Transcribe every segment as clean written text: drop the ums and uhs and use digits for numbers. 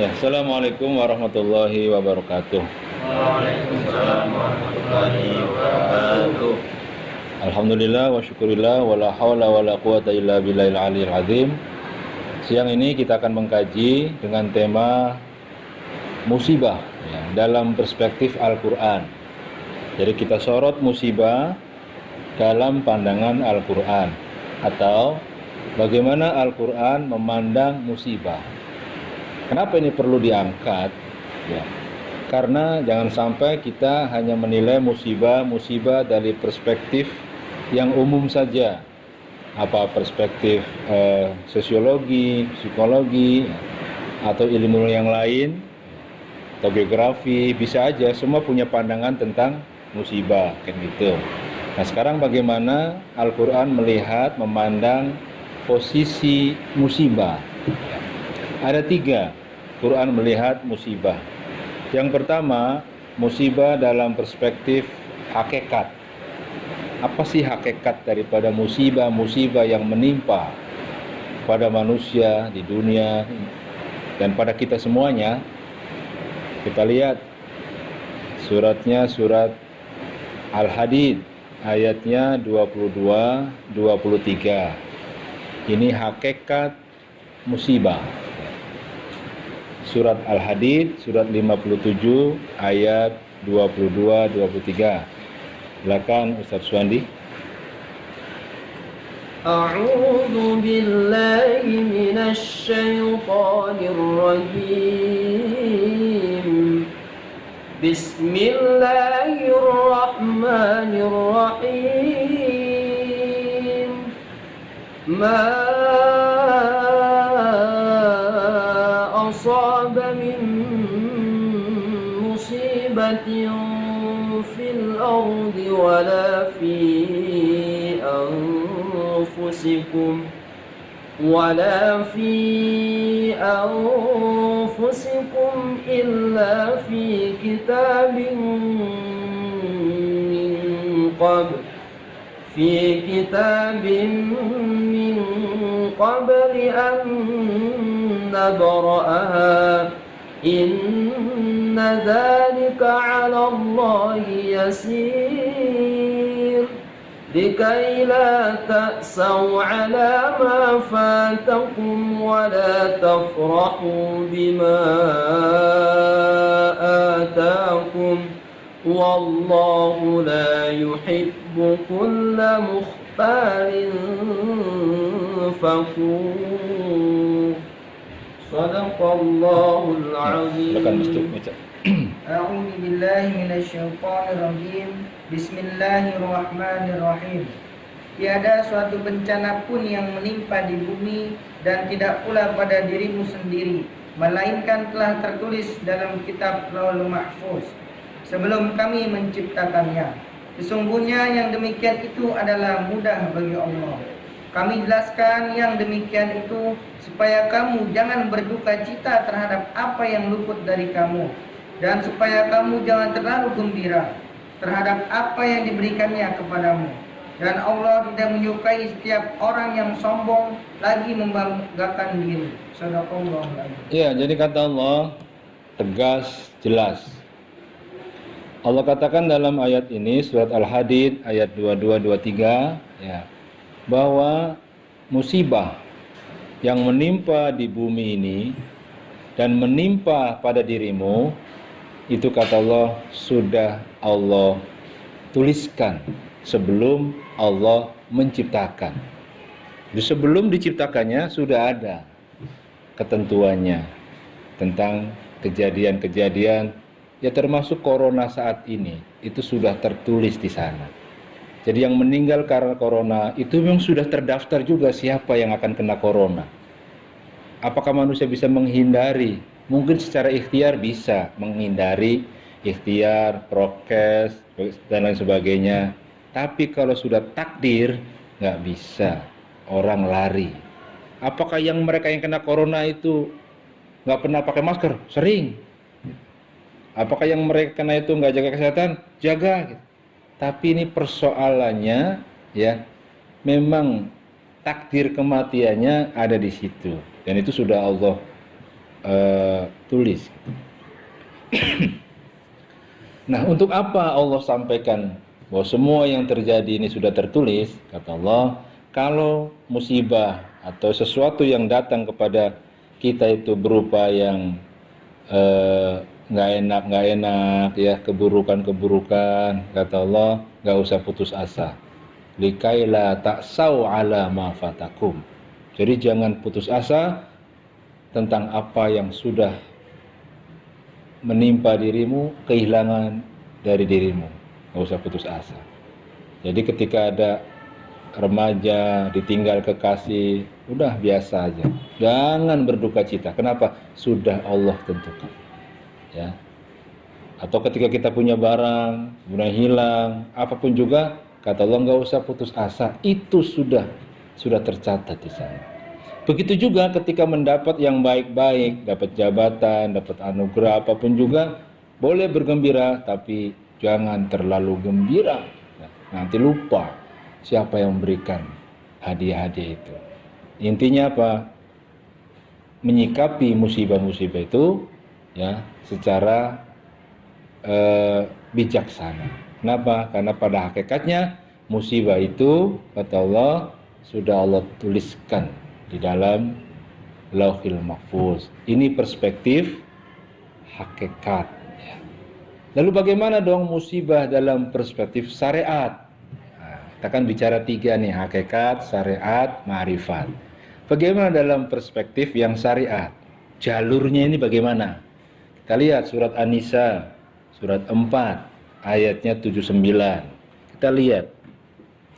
Ya, Assalamualaikum warahmatullahi wabarakatuh. Waalaikumsalam warahmatullahi wabarakatuh. Alhamdulillah wa syukurillah wa la hawla wa la quwata illa billahil aliyil azim. Siang ini kita akan mengkaji dengan tema musibah ya, dalam perspektif Al-Quran. Jadi kita sorot musibah dalam pandangan Al-Quran, atau bagaimana Al-Quran memandang musibah. Kenapa ini perlu diangkat? Ya, karena jangan sampai kita hanya menilai musibah dari perspektif yang umum saja. Apa perspektif sosiologi, psikologi, atau ilmu yang lain, atau geografi, bisa aja semua punya pandangan tentang musibah, kan gitu. Nah, sekarang bagaimana Al-Quran melihat, memandang posisi musibah? Ya. Ada 3 Quran melihat musibah. Yang pertama, musibah dalam perspektif hakikat. Apa sih hakikat daripada musibah yang menimpa pada manusia di dunia dan pada kita semuanya? Kita lihat suratnya, surat Al-Hadid, ayatnya 22-23. Ini hakikat musibah. Surat Al-Hadid, surat 57, ayat 22-23. Silakan Ustaz Suwandi. A'udzu billahi minasy syaithanir rajim. Bismillahirrahmanirrahim. أصاب من مصيبة في الأرض ولا في أنفسكم إلا في كتاب من قبل أن نبرأها إن ذلك على الله يسير لكي لا تأسوا على ما فاتكم ولا تفرحوا بما آتاكم والله لا يحب كل مختال فخور. Sadaqallahul azim. A'udzu billahi minasyaitonir rajim. Bismillahirrahmanirrahim. Tiada suatu bencana pun yang menimpa di bumi dan tidak pula pada dirimu sendiri, melainkan telah tertulis dalam kitab Lauhul Mahfuz sebelum kami menciptakannya. Sesungguhnya yang demikian itu adalah mudah bagi Allah. Kami jelaskan yang demikian itu supaya kamu jangan berduka cita terhadap apa yang luput dari kamu, dan supaya kamu jangan terlalu gembira terhadap apa yang diberikannya kepadamu. Dan Allah tidak menyukai setiap orang yang sombong lagi membanggakan diri. Sadaqallahul azim. Ya, jadi kata Allah tegas, jelas. Allah katakan dalam ayat ini, surat Al-Hadid ayat 22-23, ya, bahwa musibah yang menimpa di bumi ini dan menimpa pada dirimu, itu kata Allah sudah Allah tuliskan sebelum Allah menciptakan. Jadi sebelum diciptakannya sudah ada ketentuannya tentang kejadian-kejadian, ya termasuk corona saat ini, itu sudah tertulis di sana. Jadi yang meninggal karena corona itu memang sudah terdaftar juga siapa yang akan kena corona. Apakah manusia bisa menghindari? Mungkin secara ikhtiar bisa menghindari, ikhtiar, prokes, dan lain sebagainya. Tapi kalau sudah takdir, nggak bisa. Orang lari. Apakah yang mereka yang kena corona itu nggak pernah pakai masker? Sering. Apakah yang mereka kena itu nggak jaga kesehatan? Jaga. Gitu. Tapi ini persoalannya, ya, memang takdir kematiannya ada di situ, dan itu sudah Allah tulis. Nah, untuk apa Allah sampaikan bahwa semua yang terjadi ini sudah tertulis? Kata Allah, kalau musibah atau sesuatu yang datang kepada kita itu berupa yang nggak enak ya, keburukan, kata Allah, nggak usah putus asa. Likaila ta'sau ala ma fatakum. Jadi jangan putus asa tentang apa yang sudah menimpa dirimu, kehilangan dari dirimu. Nggak usah putus asa. Jadi ketika ada remaja ditinggal kekasih, udah biasa aja. Jangan berduka cita. Kenapa? Sudah Allah tentukan. Ya. Atau ketika kita punya barang, kemudian hilang, apapun juga, kata Allah, nggak usah putus asa. Itu sudah tercatat di sana. Begitu juga ketika mendapat yang baik-baik, dapat jabatan, dapat anugerah, apapun juga, boleh bergembira, tapi jangan terlalu gembira. Nanti lupa siapa yang memberikan hadiah-hadiah itu. Intinya apa? Menyikapi musibah-musibah itu ya secara bijaksana. Kenapa? Karena pada hakikatnya musibah itu, kata Allah, sudah Allah tuliskan di dalam Lauhil Mahfuz. Ini perspektif hakikat. Ya. Lalu bagaimana dong musibah dalam perspektif syariat? Nah, kita kan bicara 3 nih, hakikat, syariat, ma'rifat. Bagaimana dalam perspektif yang syariat? Jalurnya ini bagaimana? Kita lihat surat An-Nisa, surat 4, ayatnya 79. Kita lihat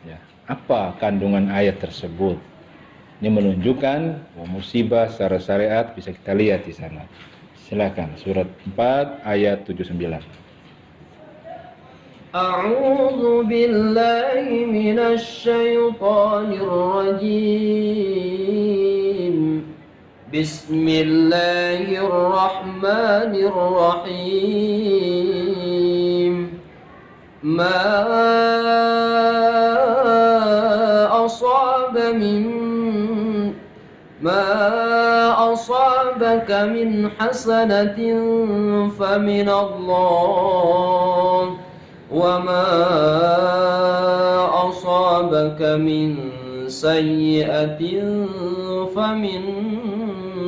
ya, apa kandungan ayat tersebut. Ini menunjukkan bahwa musibah secara syariat bisa kita lihat di sana. Silakan surat 4 ayat 79. A'udzu billahi minasy syaithanir rajim. Bismillahirrahmanirrahim. Ma asabaka min hasanatin famin Allah wa ma asabaka min sayyi'atin famin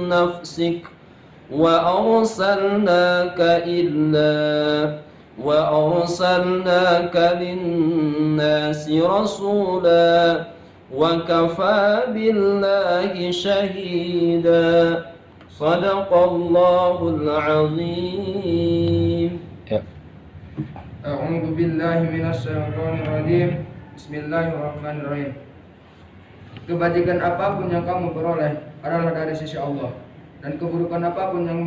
nafsik wa arsalnaka lin-nasi rasula wa kafa billahi shahida. Sadaqallahul azim. A'udzu billahi minasyaitonir rajim. Bismillahirrahmanirrahim. Kebajikan apapun yang kamu peroleh adalah dari sisi Allah, dan keburukan apapun yang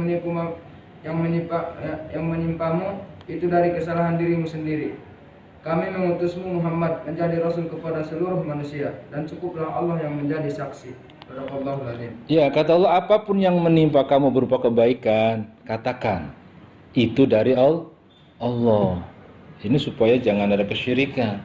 menimpamu itu dari kesalahan dirimu sendiri. Kami mengutusmu Muhammad menjadi rasul kepada seluruh manusia, dan cukuplah Allah yang menjadi saksi. Sadaqallahul azim. Ya, kata Allah, apapun yang menimpa kamu berupa kebaikan, katakan itu dari Allah. Ini supaya jangan ada kesyirikan.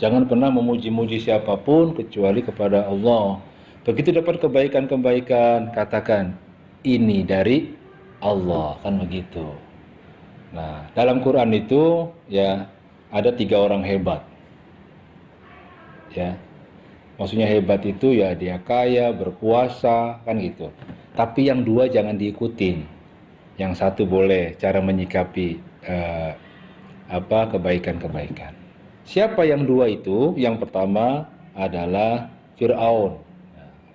Jangan pernah memuji-muji siapapun kecuali kepada Allah. Begitu dapat kebaikan-kebaikan, katakan ini dari Allah, kan begitu. Nah, dalam Quran itu ya ada 3 orang hebat. Ya. Maksudnya hebat itu ya dia kaya, berkuasa, kan gitu. Tapi yang 2 jangan diikutin. Yang 1 boleh cara menyikapi kebaikan-kebaikan. Siapa yang 2 itu? Yang pertama adalah Fir'aun.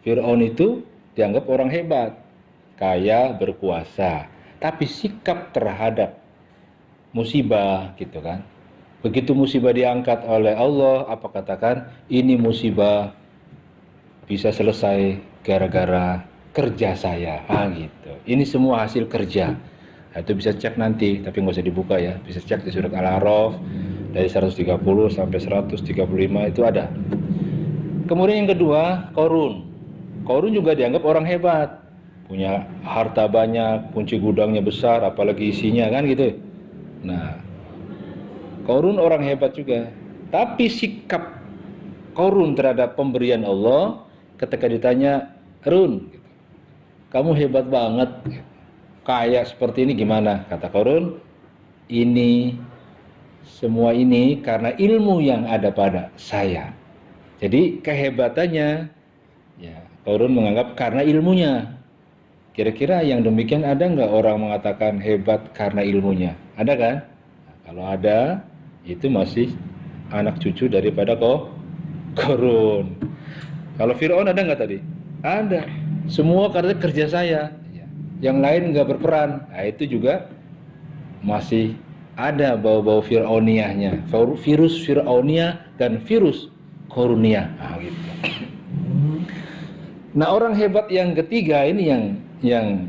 Fir'aun itu dianggap orang hebat, kaya, berkuasa, tapi sikap terhadap musibah gitu kan. Begitu musibah diangkat oleh Allah, apa katakan? Ini musibah bisa selesai gara-gara kerja saya. Gitu. Ini semua hasil kerja. Nah, itu bisa cek nanti, tapi nggak usah dibuka ya. Bisa cek di surat Al-A'raf dari 130 sampai 135 itu ada. Kemudian yang kedua, Qarun. Qarun juga dianggap orang hebat, punya harta banyak, kunci gudangnya besar, apalagi isinya kan gitu. Nah, Qarun orang hebat juga, tapi sikap Qarun terhadap pemberian Allah ketika ditanya, Run, kamu hebat banget, kaya seperti ini gimana? Kata Qarun, ini semua ini karena ilmu yang ada pada saya. Jadi kehebatannya, ya Qarun menganggap karena ilmunya. Kira-kira yang demikian ada nggak orang mengatakan hebat karena ilmunya? Ada kan? Nah, kalau ada, itu masih anak cucu daripada Qarun. Kalau Fir'aun ada nggak tadi? Ada. Semua karena kerja saya. Yang lain nggak berperan. Nah, itu juga masih ada bau-bau Fir'auniyahnya. Virus Fir'auniyah dan virus Qaruniyah. Nah, gitu. Nah, orang hebat yang ketiga ini yang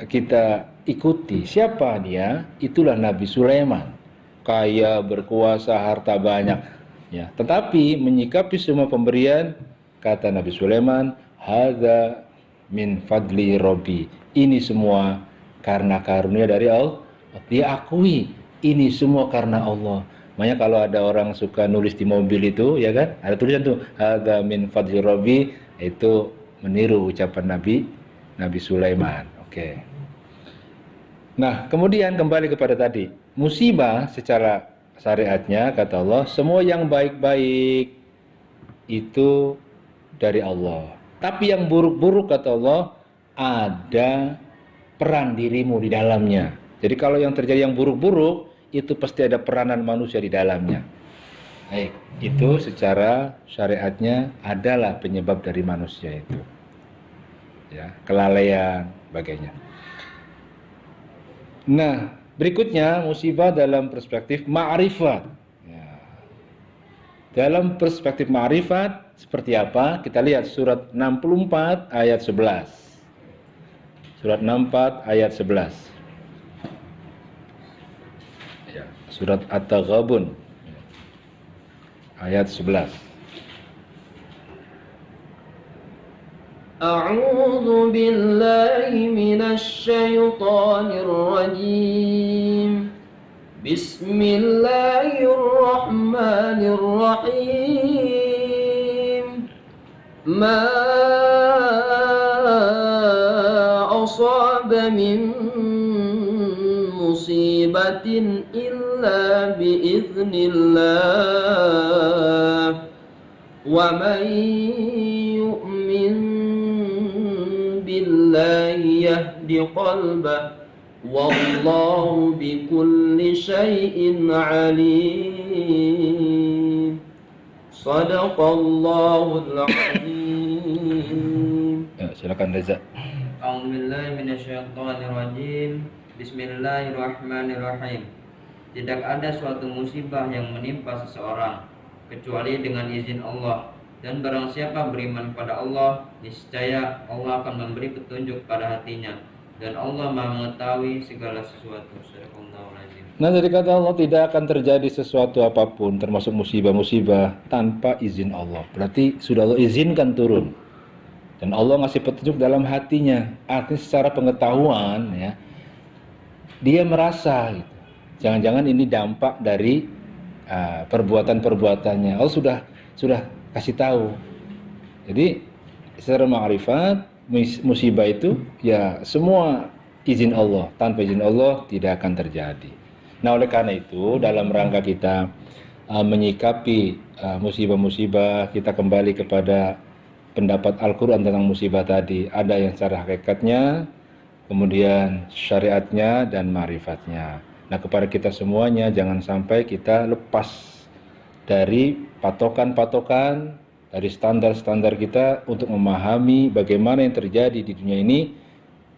kita ikuti. Siapa dia? Itulah Nabi Sulaiman. Kaya, berkuasa, harta banyak. Ya, tetapi menyikapi semua pemberian, kata Nabi Sulaiman, hadza min fadli Robbi. Ini semua karena karunia dari Allah. Dia akui ini semua karena Allah. Makanya kalau ada orang suka nulis di mobil itu, ya kan, ada tulisan tuh hadza min fadli Robbi, itu meniru ucapan Nabi Sulaiman. Oke. Nah, kemudian kembali kepada tadi, musibah secara syariatnya kata Allah, semua yang baik-baik itu dari Allah. Tapi yang buruk-buruk kata Allah, ada peran dirimu di dalamnya. Jadi kalau yang terjadi yang buruk-buruk, itu pasti ada peranan manusia di dalamnya. Baik, itu secara syariatnya adalah penyebab dari manusia itu. Ya, kelalaian, sebagainya. Nah, berikutnya musibah dalam perspektif ma'rifat. Ya. Dalam perspektif ma'rifat seperti apa? Kita lihat surat 64 ayat 11. Surat 64 ayat 11. Ya, surat At-Taghabun ayat 11. أعوذ بالله من الشيطان الرجيم بسم الله الرحمن الرحيم ما أصاب من مصيبة إلا بإذن الله ومن يؤمن بالله يهد قلبه والله بكل شيء عليم صدق الله العظيم. Ya, silakan Reza. A'udzubillahi minasyaitonirrajim. Bismillahirrahmanirrahim. Tidak ada suatu musibah yang menimpa seseorang kecuali dengan izin Allah, dan barang siapa beriman pada Allah, niscaya Allah akan memberi petunjuk pada hatinya, dan Allah Maha mengetahui segala sesuatu. Sadaqallahul-azim. Nah, dari kata Allah tidak akan terjadi sesuatu apapun termasuk musibah-musibah tanpa izin Allah. Berarti sudah Allah izinkan turun. Dan Allah ngasih petunjuk dalam hatinya. Artinya secara pengetahuan ya, dia merasa gitu. Jangan-jangan ini dampak dari perbuatan-perbuatannya. Allah sudah kasih tahu. Jadi secara ma'rifat musibah itu ya semua izin Allah. Tanpa izin Allah tidak akan terjadi. Nah, oleh karena itu dalam rangka kita menyikapi musibah-musibah, kita kembali kepada pendapat Al-Quran tentang musibah tadi. Ada yang secara hakikatnya, kemudian syariatnya dan ma'rifatnya. Nah, kepada kita semuanya jangan sampai kita lepas dari patokan-patokan, dari standar-standar kita untuk memahami bagaimana yang terjadi di dunia ini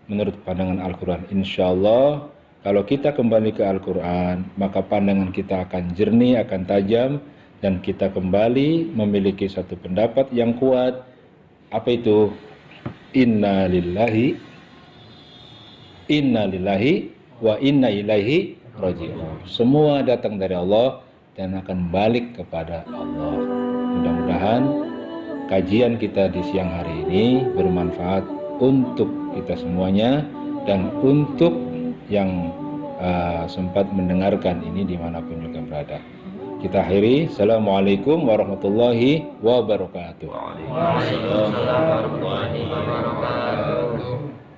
menurut pandangan Al-Quran. Insya Allah kalau kita kembali ke Al-Quran, maka pandangan kita akan jernih, akan tajam, dan kita kembali memiliki satu pendapat yang kuat. Apa itu? Inna lillahi wa inna ilaihi raji'un. Semua datang dari Allah dan akan balik kepada Allah. Mudah-mudahan kajian kita di siang hari ini bermanfaat untuk kita semuanya dan untuk yang sempat mendengarkan ini dimanapun juga berada. Kita akhiri. Assalamualaikum warahmatullahi wabarakatuh. Waalaikumsalam warahmatullahi wabarakatuh.